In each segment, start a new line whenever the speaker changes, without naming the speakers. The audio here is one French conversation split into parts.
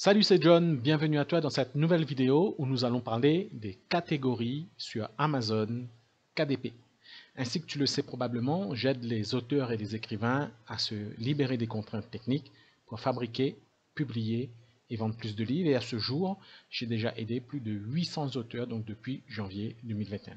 Salut, c'est John, bienvenue à toi dans cette nouvelle vidéo où nous allons parler des catégories sur Amazon KDP. Ainsi que tu le sais probablement, j'aide les auteurs et les écrivains à se libérer des contraintes techniques pour fabriquer, publier et vendre plus de livres. Et à ce jour, j'ai déjà aidé plus de 800 auteurs donc depuis janvier 2021.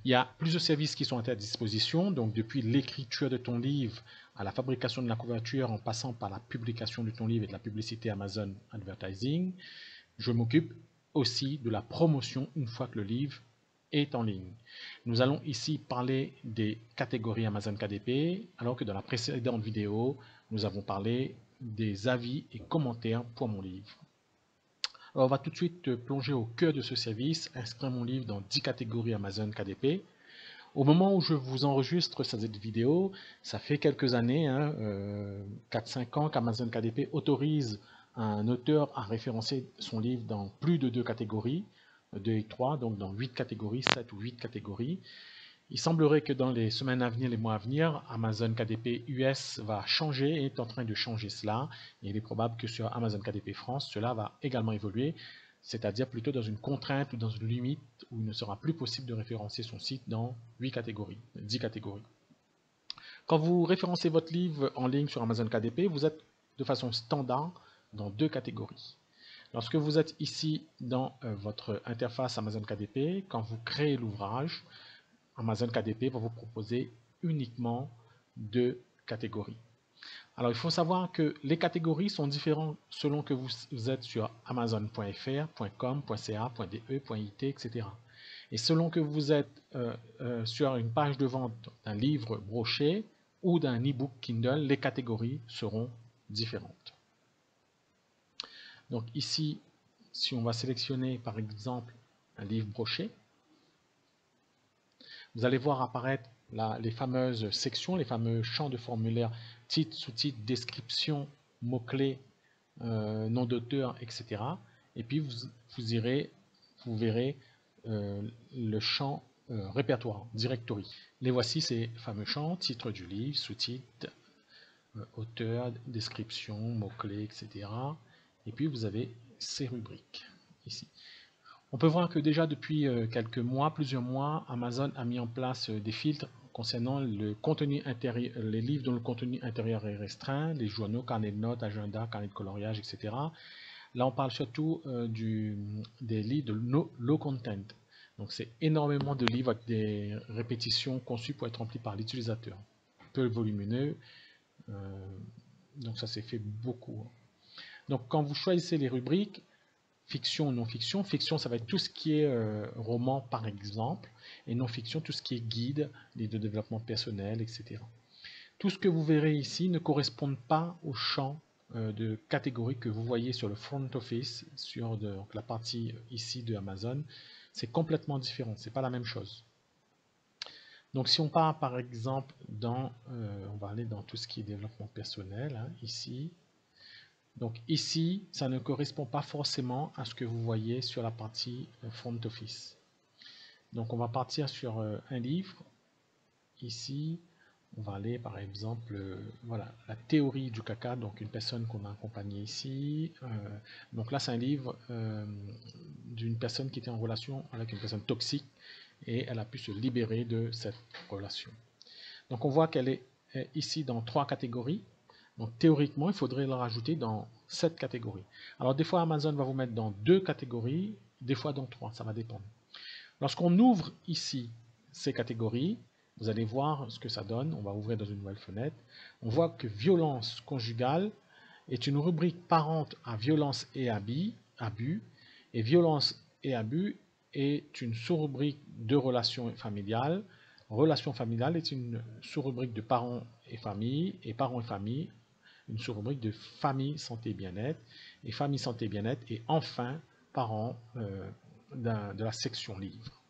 Il y a plusieurs services qui sont à ta disposition, donc depuis l'écriture de ton livre à la fabrication de la couverture en passant par la publication de ton livre et de la publicité Amazon Advertising. Je m'occupe aussi de la promotion une fois que le livre est en ligne. Nous allons ici parler des catégories Amazon KDP, alors que dans la précédente vidéo, nous avons parlé des avis et commentaires pour mon livre. Alors, on va tout de suite plonger au cœur de ce service, inscrire mon livre dans 10 catégories Amazon KDP. Au moment où je vous enregistre cette vidéo, ça fait quelques années, 4-5 ans qu'Amazon KDP autorise un auteur à référencer son livre dans plus de 2 catégories, 2 et 3, donc dans 8 catégories, 7 ou 8 catégories. Il semblerait que dans les semaines à venir, les mois à venir, Amazon KDP US va changer et est en train de changer cela. Et il est probable que sur Amazon KDP France, cela va également évoluer, c'est-à-dire plutôt dans une contrainte ou dans une limite où il ne sera plus possible de référencer son site dans 8 catégories, 10 catégories. Quand vous référencez votre livre en ligne sur Amazon KDP, vous êtes de façon standard dans 2 catégories. Lorsque vous êtes ici dans votre interface Amazon KDP, quand vous créez l'ouvrage, Amazon KDP va vous proposer uniquement 2 catégories. Alors, il faut savoir que les catégories sont différentes selon que vous êtes sur amazon.fr, .com, .ca, .de, .it, etc. Et selon que vous êtes sur une page de vente d'un livre broché ou d'un e-book Kindle, les catégories seront différentes. Donc ici, si on va sélectionner par exemple un livre broché, vous allez voir apparaître les fameuses sections, les fameux champs de formulaire, titre, sous-titre, description, mots-clés, nom d'auteur, etc. Et puis vous verrez le champ répertoire, directory. Les voici ces fameux champs, titre du livre, sous-titre, auteur, description, mots-clés, etc. Et puis vous avez ces rubriques ici. On peut voir que déjà depuis quelques mois, plusieurs mois, Amazon a mis en place des filtres concernant le contenu intérieur, les livres dont le contenu intérieur est restreint, les journaux, carnets de notes, agenda, carnet de coloriage, etc. Là, on parle surtout des livres de low content. Donc, c'est énormément de livres avec des répétitions conçues pour être remplies par l'utilisateur. Peu volumineux, donc ça s'est fait beaucoup. Donc, quand vous choisissez les rubriques, fiction ou non-fiction. Fiction, ça va être tout ce qui est roman, par exemple, et non-fiction, tout ce qui est guide, livre de développement personnel, etc. Tout ce que vous verrez ici ne correspond pas au champ de catégorie que vous voyez sur le front office, sur donc la partie ici de Amazon. C'est complètement différent, c'est pas la même chose. Donc si on part par exemple dans, on va aller dans tout ce qui est développement personnel, hein, ici. Donc ici, ça ne correspond pas forcément à ce que vous voyez sur la partie front office. Donc on va partir sur un livre. Ici, on va aller par exemple, voilà, la théorie du caca, donc une personne qu'on a accompagnée ici. Donc là, c'est un livre d'une personne qui était en relation avec une personne toxique et elle a pu se libérer de cette relation. Donc on voit qu'elle est ici dans 3 catégories. Donc théoriquement, il faudrait le rajouter dans 7 catégories. Alors des fois, Amazon va vous mettre dans 2 catégories, des fois dans 3, ça va dépendre. Lorsqu'on ouvre ici ces catégories, vous allez voir ce que ça donne. On va ouvrir dans une nouvelle fenêtre. On voit que violence conjugale est une rubrique parente à violence et abus, et violence et abus est une sous-rubrique de relations familiales. Relations familiales est une sous-rubrique de parents et parents et famille une sous-rubrique de famille, santé, bien-être, et famille, santé, bien-être, et enfin, parents de la section livre.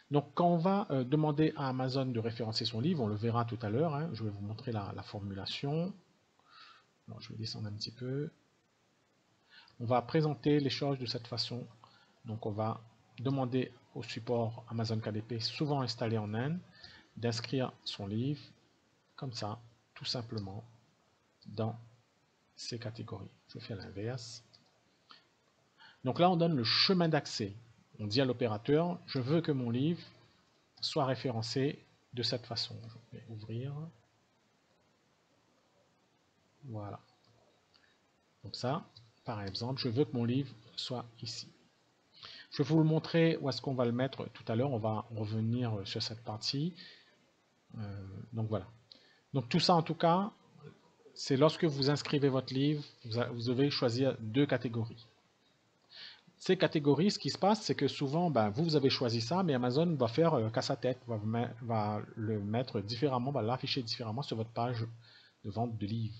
Donc, quand on va demander à Amazon de référencer son livre, on le verra tout à l'heure, hein, je vais vous montrer la formulation. Alors, je vais descendre un petit peu. On va présenter les choses de cette façon. Donc, on va demander au support Amazon KDP, souvent installé en Inde, d'inscrire son livre, comme ça, tout simplement, dans ces catégories. Je fais l'inverse. Donc là, on donne le chemin d'accès. On dit à l'opérateur, je veux que mon livre soit référencé de cette façon. Je vais ouvrir. Voilà. Donc ça, par exemple, je veux que mon livre soit ici. Je vais vous le montrer où est-ce qu'on va le mettre tout à l'heure. On va revenir sur cette partie. Donc voilà. Donc tout ça, en tout cas, c'est lorsque vous inscrivez votre livre, vous devez choisir 2 catégories. Ces catégories, ce qui se passe, c'est que souvent, vous avez choisi ça, mais Amazon va faire qu'à sa tête, va le mettre différemment, va l'afficher différemment sur votre page de vente de livres.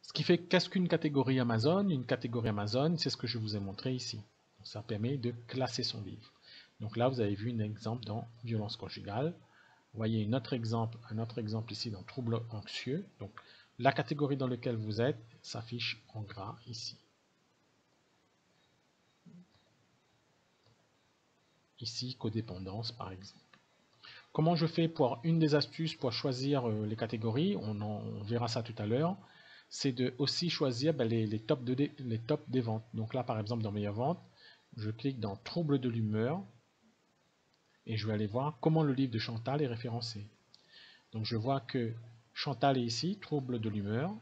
Ce qui fait, qu'est-ce qu'une catégorie Amazon? Une catégorie Amazon, c'est ce que je vous ai montré ici. Donc, ça permet de classer son livre. Donc là, vous avez vu un exemple dans violence conjugale. Vous voyez un autre exemple ici dans troubles anxieux. Donc, la catégorie dans laquelle vous êtes s'affiche en gras ici. Ici, codépendance par exemple. Comment je fais pour une des astuces pour choisir les catégories, on verra ça tout à l'heure, c'est de aussi choisir les tops des ventes. Donc là, par exemple, dans meilleures ventes, je clique dans troubles de l'humeur et je vais aller voir comment le livre de Chantal est référencé. Donc je vois que Chantal est ici, troubles de l'humeur,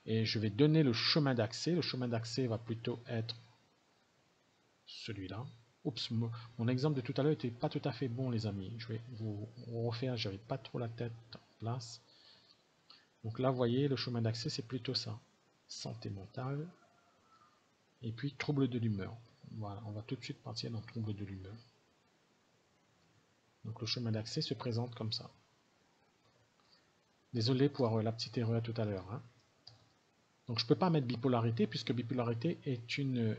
et je vais donner le chemin d'accès. Le chemin d'accès va plutôt être celui-là. Oups, mon exemple de tout à l'heure n'était pas tout à fait bon, les amis. Je vais vous refaire, j'avais pas trop la tête en place. Donc là, vous voyez, le chemin d'accès, c'est plutôt ça. Santé mentale. Et puis, trouble de l'humeur. Voilà, on va tout de suite partir dans trouble de l'humeur. Donc le chemin d'accès se présente comme ça. Désolé pour la petite erreur tout à l'heure. Hein. Donc je ne peux pas mettre bipolarité, puisque bipolarité est une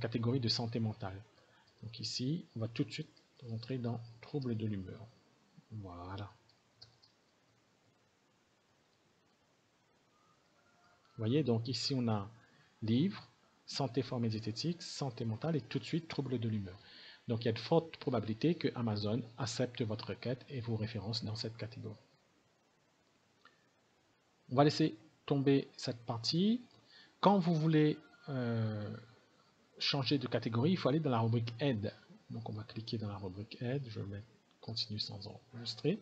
catégorie de santé mentale. Donc ici, on va tout de suite rentrer dans trouble de l'humeur. Voilà. Vous voyez, donc ici on a livre, santé formelle diététique, santé mentale et tout de suite trouble de l'humeur. Donc il y a de fortes probabilités que Amazon accepte votre requête et vous référence dans cette catégorie. On va laisser tomber cette partie. Quand vous voulez changer de catégorie, il faut aller dans la rubrique aide. Donc on va cliquer dans la rubrique aide, je vais continuer sans enregistrer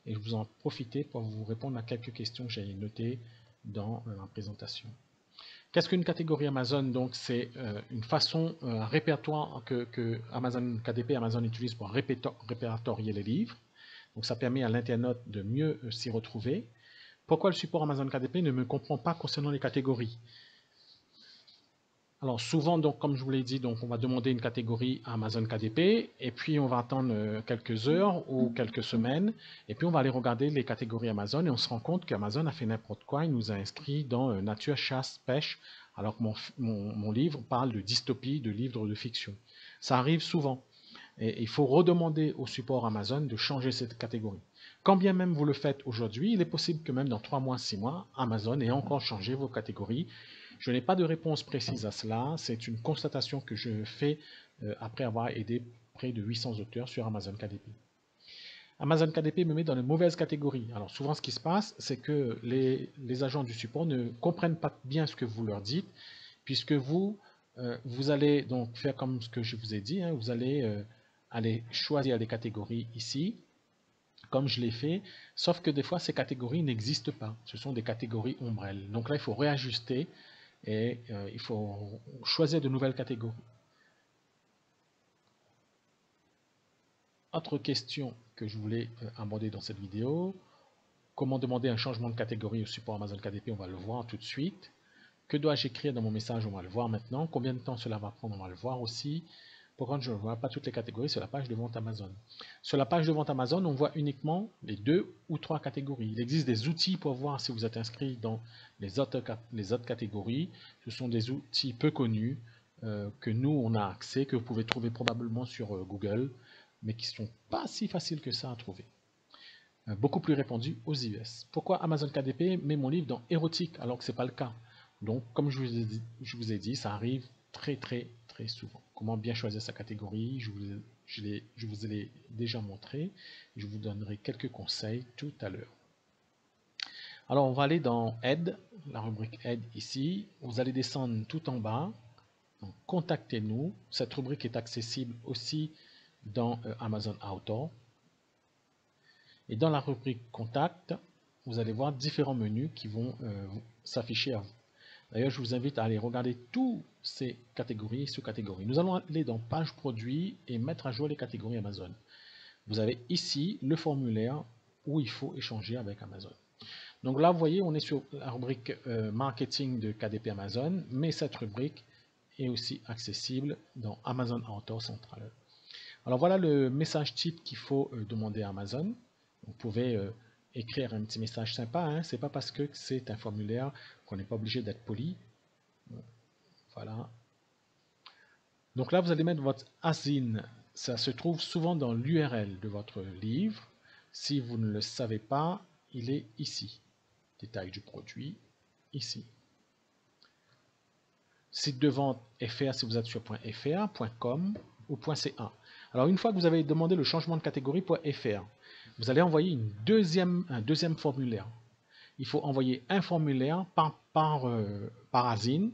et je vous en profiter pour vous répondre à quelques questions que j'ai notées dans la présentation. Qu'est-ce qu'une catégorie Amazon? Donc c'est une façon, un répertoire que Amazon KDP Amazon utilise pour répertorier les livres. Donc ça permet à l'internaute de mieux s'y retrouver. Pourquoi le support Amazon KDP ne me comprend pas concernant les catégories? Alors souvent, donc, comme je vous l'ai dit, donc, on va demander une catégorie à Amazon KDP et puis on va attendre quelques heures ou quelques semaines et puis on va aller regarder les catégories Amazon et on se rend compte qu'Amazon a fait n'importe quoi, il nous a inscrit dans nature, chasse, pêche, alors que mon livre parle de dystopie, de livres de fiction. Ça arrive souvent et il faut redemander au support Amazon de changer cette catégorie. Quand bien même vous le faites aujourd'hui, il est possible que même dans 3 mois, 6 mois, Amazon ait encore changé vos catégories. Je n'ai pas de réponse précise à cela, c'est une constatation que je fais après avoir aidé près de 800 auteurs sur Amazon KDP. Amazon KDP me met dans les mauvaises catégories. Alors souvent ce qui se passe, c'est que les agents du support ne comprennent pas bien ce que vous leur dites, puisque vous allez donc faire comme ce que je vous ai dit, hein, vous allez aller choisir les catégories ici, comme je l'ai fait, sauf que des fois ces catégories n'existent pas, ce sont des catégories ombrelles. Donc là il faut réajuster et il faut choisir de nouvelles catégories. Autre question que je voulais aborder dans cette vidéo, comment demander un changement de catégorie au support Amazon KDP, on va le voir tout de suite. Que dois-je écrire dans mon message, on va le voir maintenant. Combien de temps cela va prendre, on va le voir aussi. Par contre, je ne vois pas toutes les catégories sur la page de vente Amazon. Sur la page de vente Amazon, on voit uniquement les 2 ou 3 catégories. Il existe des outils pour voir si vous êtes inscrit dans les autres catégories. Ce sont des outils peu connus que nous, on a accès, que vous pouvez trouver probablement sur Google, mais qui ne sont pas si faciles que ça à trouver. Beaucoup plus répandus aux US. Pourquoi Amazon KDP met mon livre dans érotique alors que ce n'est pas le cas? Donc, comme je vous ai dit, ça arrive très souvent. Comment bien choisir sa catégorie, je vous l'ai déjà montré. Je vous donnerai quelques conseils tout à l'heure. Alors, on va aller dans Aide, la rubrique Aide ici. Vous allez descendre tout en bas Contactez-nous. Cette rubrique est accessible aussi dans Amazon Auto. Et dans la rubrique Contact, vous allez voir différents menus qui vont s'afficher à vous. D'ailleurs, je vous invite à aller regarder toutes ces catégories et sous-catégories. Nous allons aller dans Page produit et mettre à jour les catégories Amazon. Vous avez ici le formulaire où il faut échanger avec Amazon. Donc là, vous voyez, on est sur la rubrique Marketing de KDP Amazon, mais cette rubrique est aussi accessible dans Amazon Auto Central. Alors voilà le message type qu'il faut demander à Amazon. Vous pouvez écrire un petit message sympa, hein. C'est pas parce que c'est un formulaire qu'on n'est pas obligé d'être poli. Voilà. Donc là, vous allez mettre votre ASIN. Ça se trouve souvent dans l'URL de votre livre. Si vous ne le savez pas, il est ici. Détail du produit, ici. Site de vente FR si vous êtes sur .fr, .com ou .ca. Alors une fois que vous avez demandé le changement de catégorie .fr, vous allez envoyer un deuxième formulaire. Il faut envoyer un formulaire par ASIN,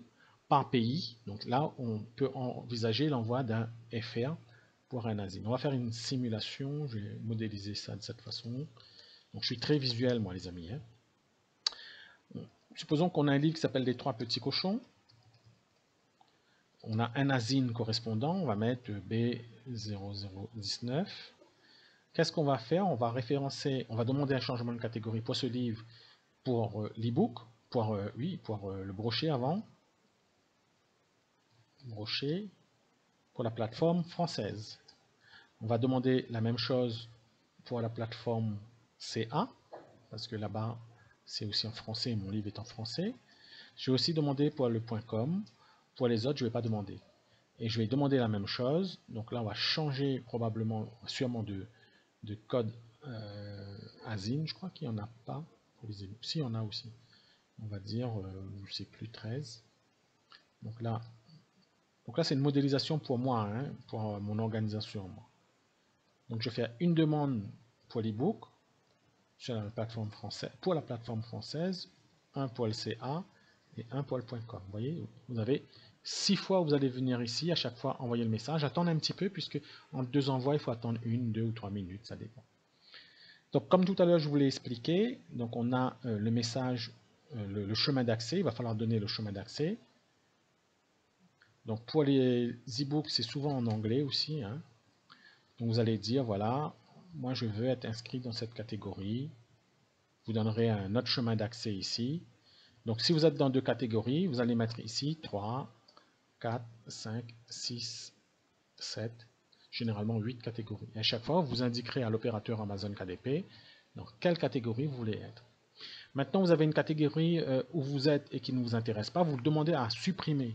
par pays. Donc là, on peut envisager l'envoi d'un FR pour un ASIN. On va faire une simulation. Je vais modéliser ça de cette façon. Donc je suis très visuel, moi, les amis. Supposons qu'on a un livre qui s'appelle Les 3 petits cochons. On a un ASIN correspondant. On va mettre B0019. Qu'est-ce qu'on va faire? On va référencer, on va demander un changement de catégorie pour ce livre, pour l'e-book, pour le brochet avant. Brochet pour la plateforme française. On va demander la même chose pour la plateforme CA, parce que là-bas, c'est aussi en français, mon livre est en français. Je vais aussi demander pour le .com. Pour les autres, je ne vais pas demander. Et je vais demander la même chose. Donc là, on va changer probablement, sûrement de code ASIN. Je crois qu'il n'y en a pas pour les e-books. Si, il y en a aussi. On va dire, je ne sais plus, 13. Donc là, c'est une modélisation pour moi, hein, pour mon organisation. Moi. Donc je fais une demande pour l'e-book sur la plateforme française, pour la plateforme française, un pour le CA et un pour le .com. Vous voyez, vous avez 6 fois où vous allez venir ici, à chaque fois envoyer le message. Attendre un petit peu, puisque entre 2 envois, il faut attendre 1, 2 ou 3 minutes, ça dépend. Donc comme tout à l'heure, je vous l'ai expliqué, donc on a le message, le chemin d'accès, il va falloir donner le chemin d'accès. Donc pour les e-books, c'est souvent en anglais aussi. Hein. Donc vous allez dire, voilà, moi je veux être inscrit dans cette catégorie. Vous donnerez un autre chemin d'accès ici. Donc si vous êtes dans 2 catégories, vous allez mettre ici 3, 4, 5, 6, 7, généralement 8 catégories. Et à chaque fois, vous indiquerez à l'opérateur Amazon KDP dans quelle catégorie vous voulez être. Maintenant, vous avez une catégorie où vous êtes et qui ne vous intéresse pas, vous le demandez à supprimer.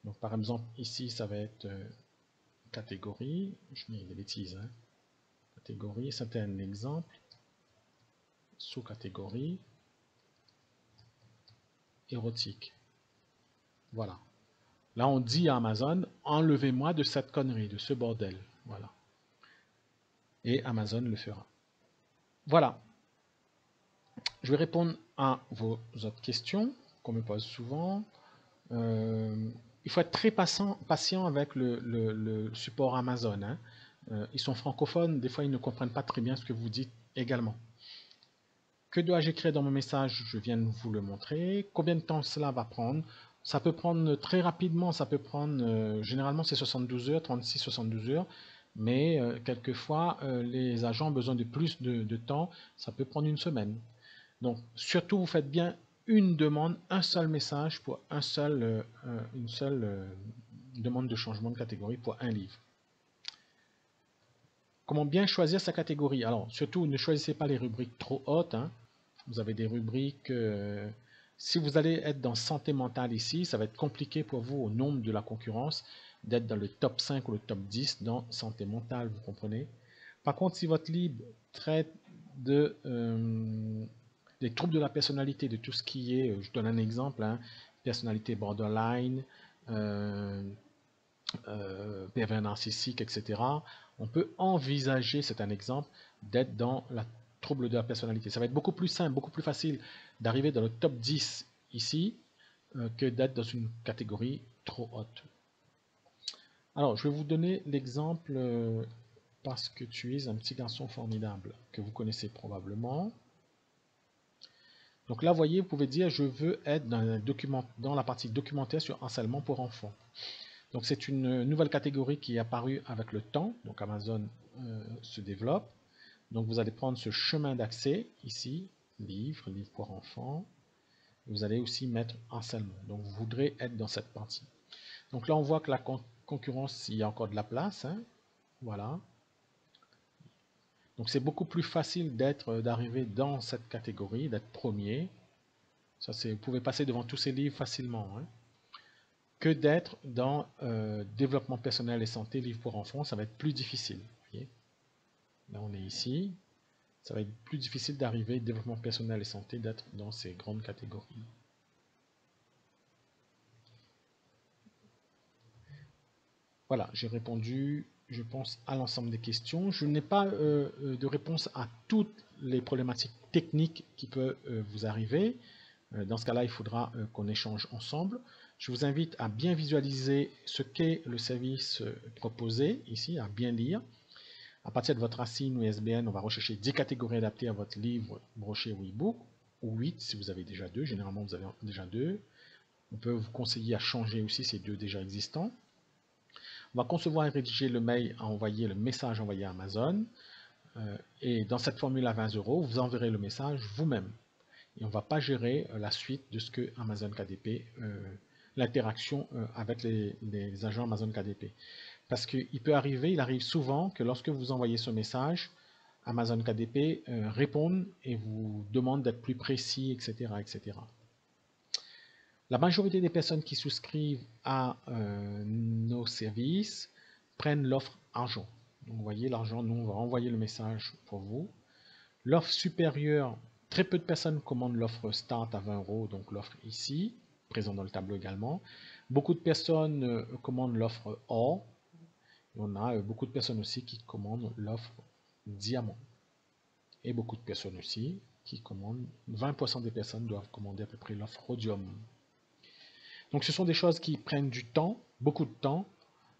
Donc par exemple, ici, ça va être catégorie, je mets des bêtises, hein. Catégorie, c'était un exemple, sous-catégorie, érotique. Voilà. Là, on dit à Amazon, enlevez-moi de cette connerie, de ce bordel. Voilà. Et Amazon le fera. Voilà. Je vais répondre à vos autres questions qu'on me pose souvent. Il faut être très patient avec le support Amazon. Hein. Ils sont francophones, des fois ils ne comprennent pas très bien ce que vous dites également. Que dois-je écrire dans mon message? Je viens de vous le montrer. Combien de temps cela va prendre? Ça peut prendre très rapidement, ça peut prendre, généralement c'est 72 heures, 36-72 heures, mais quelquefois les agents ont besoin de plus de temps, ça peut prendre une semaine. Donc surtout vous faites bien une demande, un seul message pour une seule demande de changement de catégorie pour un livre. Comment bien choisir sa catégorie? Alors surtout ne choisissez pas les rubriques trop hautes, hein. Vous avez des rubriques, si vous allez être dans santé mentale ici, ça va être compliqué pour vous au nombre de la concurrence d'être dans le top 5 ou le top 10 dans santé mentale, vous comprenez. Par contre, si votre livre traite de des troubles de la personnalité, de tout ce qui est, je donne un exemple, hein, personnalité borderline, pervers narcissique, etc. On peut envisager, c'est un exemple, d'être dans la trouble de la personnalité. Ça va être beaucoup plus simple, beaucoup plus facile d'arriver dans le top 10 ici que d'être dans une catégorie trop haute. Alors, je vais vous donner l'exemple parce que tu es un petit garçon formidable que vous connaissez probablement. Donc là, vous voyez, vous pouvez dire je veux être dans la partie documentaire sur harcèlement pour enfants. Donc c'est une nouvelle catégorie qui est apparue avec le temps. Donc Amazon se développe. Donc vous allez prendre ce chemin d'accès ici, livre pour enfants. Vous allez aussi mettre harcèlement. Donc vous voudrez être dans cette partie. Donc là on voit que la concurrence, il y a encore de la place. Hein. Voilà. Donc c'est beaucoup plus facile d'arriver dans cette catégorie, d'être premier. Ça, vous pouvez passer devant tous ces livres facilement. Hein. Que d'être dans développement personnel et santé, livre pour enfants, ça va être plus difficile. Voyez. Là on est ici. Ça va être plus difficile d'arriver, développement personnel et santé, d'être dans ces grandes catégories. Voilà, j'ai répondu, je pense, à l'ensemble des questions. Je n'ai pas de réponse à toutes les problématiques techniques qui peuvent vous arriver. Dans ce cas-là, il faudra qu'on échange ensemble. Je vous invite à bien visualiser ce qu'est le service proposé ici, à bien lire. À partir de votre racine ou ISBN, on va rechercher 10 catégories adaptées à votre livre, brochet ou e-book, ou 8 si vous avez déjà 2. Généralement, vous avez déjà 2. On peut vous conseiller à changer aussi ces 2 déjà existants. On va concevoir et rédiger le mail à envoyer, le message envoyé à Amazon. Et dans cette formule à 20 €, vous enverrez le message vous-même. Et on ne va pas gérer la suite de ce que Amazon KDP, l'interaction avec les agents Amazon KDP. Parce qu'il peut arriver, il arrive souvent que lorsque vous envoyez ce message, Amazon KDP répond et vous demande d'être plus précis, etc., etc. La majorité des personnes qui souscrivent à nos services prennent l'offre argent. Donc vous voyez, l'argent, nous, on va envoyer le message pour vous. L'offre supérieure, très peu de personnes commandent l'offre Start à 20 €, donc l'offre ici, présent dans le tableau également. Beaucoup de personnes commandent l'offre Or. Et on a beaucoup de personnes aussi qui commandent l'offre Diamant. Et beaucoup de personnes aussi qui commandent, 20% des personnes doivent commander à peu près l'offre Rhodium. Donc ce sont des choses qui prennent du temps, beaucoup de temps,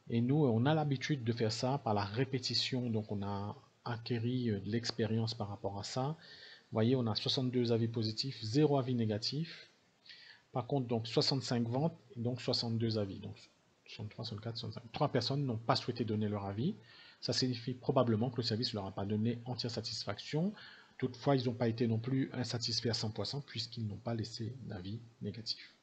et nous on a l'habitude de faire ça par la répétition, donc on a acquéri de l'expérience par rapport à ça. Vous voyez, on a 62 avis positifs, 0 avis négatif. Par contre, donc 65 ventes, donc 62 avis. Donc 63, 64, 65. 3 personnes n'ont pas souhaité donner leur avis. Ça signifie probablement que le service ne leur a pas donné entière satisfaction. Toutefois, ils n'ont pas été non plus insatisfaits à 100% puisqu'ils n'ont pas laissé d'avis négatif.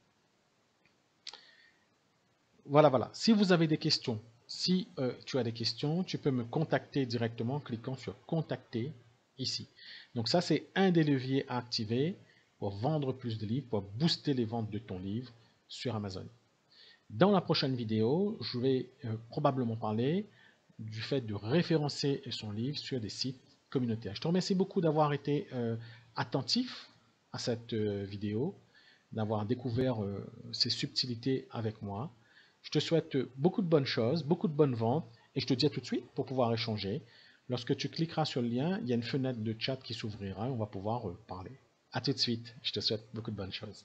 Voilà. Si vous avez des questions, si tu as des questions, tu peux me contacter directement en cliquant sur Contacter ici. Donc ça, c'est un des leviers à activer pour vendre plus de livres, pour booster les ventes de ton livre sur Amazon. Dans la prochaine vidéo, je vais probablement parler du fait de référencer son livre sur des sites communautaires. Je te remercie beaucoup d'avoir été attentif à cette vidéo, d'avoir découvert ces subtilités avec moi. Je te souhaite beaucoup de bonnes choses, beaucoup de bonnes ventes, et je te dis à tout de suite pour pouvoir échanger. Lorsque tu cliqueras sur le lien, il y a une fenêtre de chat qui s'ouvrira et on va pouvoir parler. À tout de suite, je te souhaite beaucoup de bonnes choses.